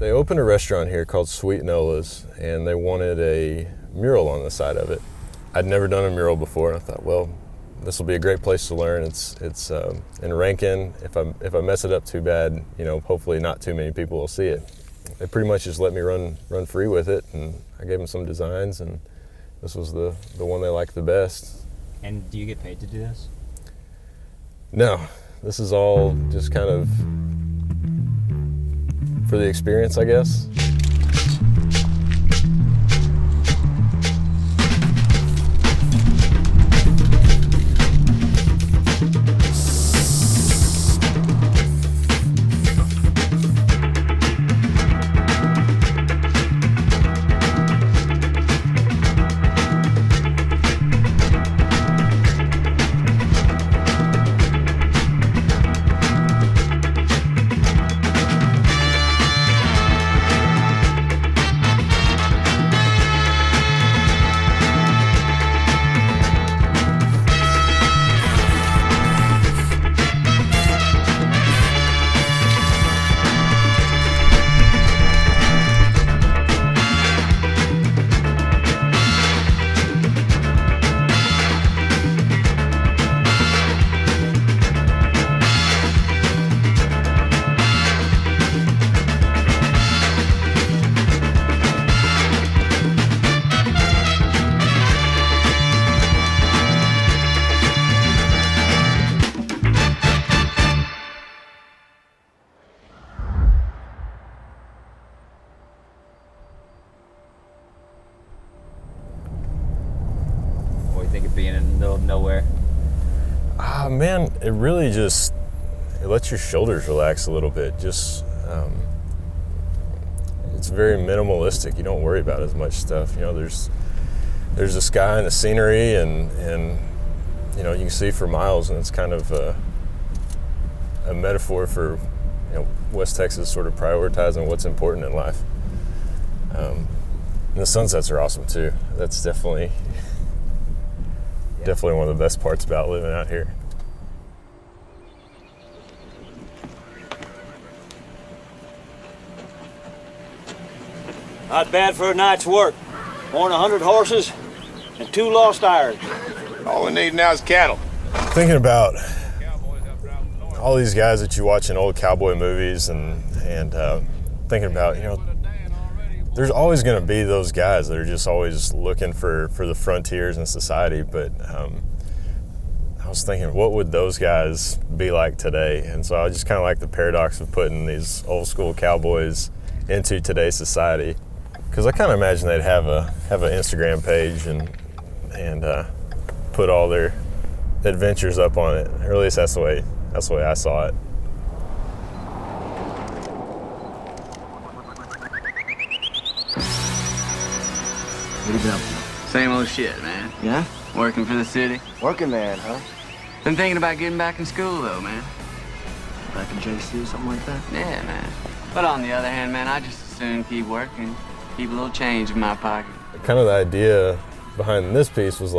They opened a restaurant here called Sweet Nola's, and they wanted a mural on the side of it. I'd never done a mural before, and I thought, well, this will be a great place to learn. It's in Rankin. If I mess it up too bad, hopefully not too many people will see it. They pretty much just let me run free with it, and I gave them some designs, and this was the one they liked the best. And do you get paid to do this? No, this is all just kind of for the experience, I guess. Think of being in the middle of nowhere? Man, it really it lets your shoulders relax a little bit. It's very minimalistic. You don't worry about as much stuff. There's the sky and the scenery, and you can see for miles, and it's kind of a metaphor for West Texas sort of prioritizing what's important in life. And the sunsets are awesome too. That's definitely one of the best parts about living out here. Not bad for a night's work. More than 100 horses and 2 lost irons. All we need now is cattle. Thinking about all these guys that you watch in old cowboy movies, and thinking about, there's always going to be those guys that are just always looking for the frontiers in society, but I was thinking, what would those guys be like today? And so I just kind of like the paradox of putting these old school cowboys into today's society, because I kind of imagine they'd have an Instagram page and put all their adventures up on it, or at least that's the way I saw it. What have you been up to? Same old shit, man. Yeah? Working for the city. Working man, huh? Been thinking about getting back in school, though, man. Back in JC or something like that? Yeah, man. But on the other hand, man, I just as soon keep working, keep a little change in my pocket. Kind of the idea behind this piece was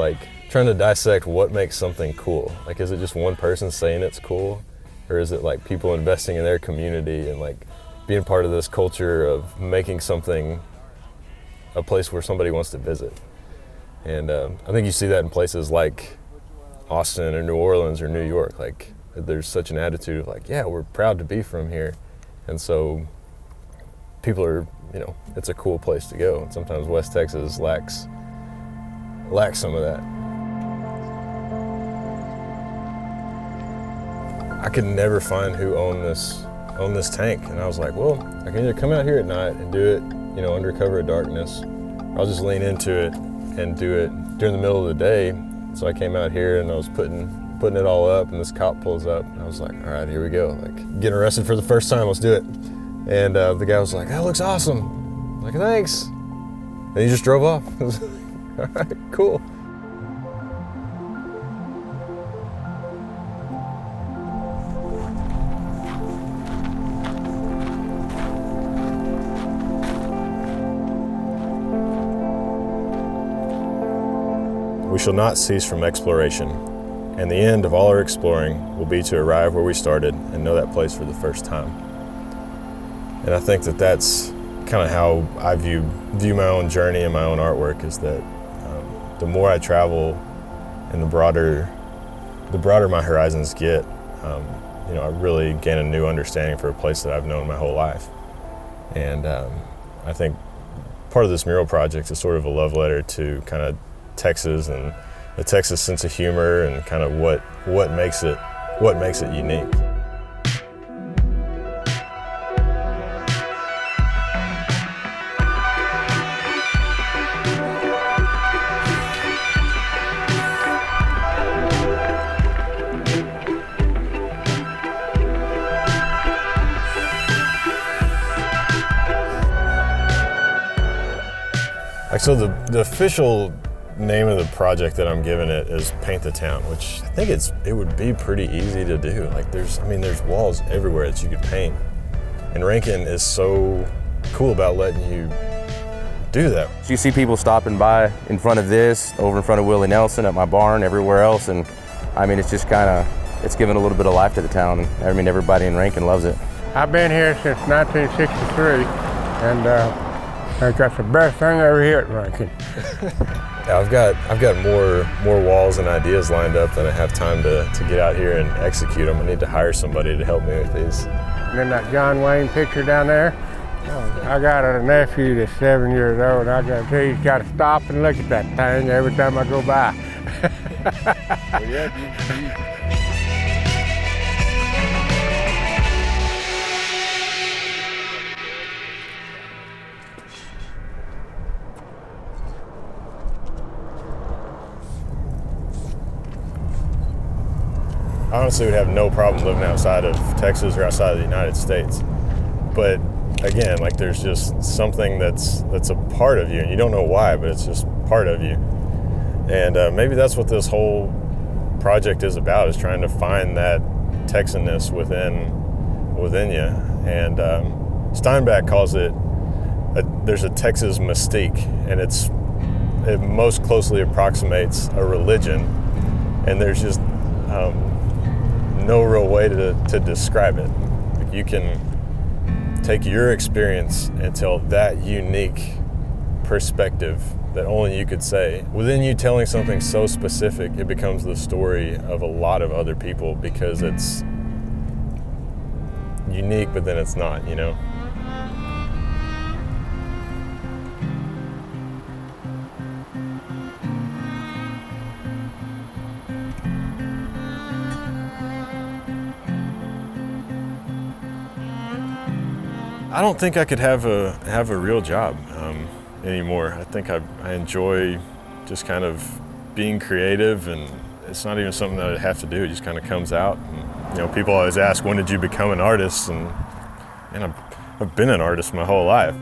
trying to dissect what makes something cool. Is it just one person saying it's cool? Or is it people investing in their community and being part of this culture of making something a place where somebody wants to visit? And I think you see that in places like Austin or New Orleans or New York. There's such an attitude of yeah, we're proud to be from here. And so people are, it's a cool place to go. And sometimes West Texas lacks some of that. I could never find who owned this tank. And I was like, well, I can either come out here at night and do it, under cover of darkness, or I'll just lean into it and do it during the middle of the day. So I came out here and I was putting it all up, and this cop pulls up, and I was like, all right, here we go. Getting arrested for the first time, let's do it. And the guy was like, that looks awesome. I'm like, thanks. And he just drove off. I was like, all right, cool. We shall not cease from exploration, and the end of all our exploring will be to arrive where we started and know that place for the first time. And I think that that's kind of how I view my own journey and my own artwork, is that the more I travel and the broader my horizons get, I really gain a new understanding for a place that I've known my whole life. And I think part of this mural project is sort of a love letter to kind of Texas and the Texas sense of humor and kind of what makes it unique. So the official name of the project that I'm giving it is Paint the Town, which I think it would be pretty easy to do. Like there's walls everywhere that you could paint. And Rankin is so cool about letting you do that. You see people stopping by in front of this, over in front of Willie Nelson, at my barn, everywhere else, and I mean, it's just it's given a little bit of life to the town, and I mean, everybody in Rankin loves it. I've been here since 1963, and I think that's the best thing over here at Rankin. Yeah, I've got more walls and ideas lined up than I have time to get out here and execute them. I need to hire somebody to help me with these. And then that John Wayne picture down there, I got a nephew that's 7 years old. I got to tell you, he's got to stop and look at that thing every time I go by. Well, yeah, I honestly would have no problem living outside of Texas or outside of the United States. But again, like there's just something that's a part of you, and you don't know why, but it's just part of you. And maybe that's what this whole project is about, is trying to find that Texanness within you. And Steinbeck calls it, there's a Texas mystique, and it most closely approximates a religion. And there's just no real way to describe it. Like you can take your experience and tell that unique perspective that only you could say. Within you telling something so specific, it becomes the story of a lot of other people, because it's unique, but then it's not, you know? I don't think I could have a real job anymore. I think I enjoy just kind of being creative, and it's not even something that I have to do. It just kind of comes out. And, people always ask, when did you become an artist? And I've been an artist my whole life.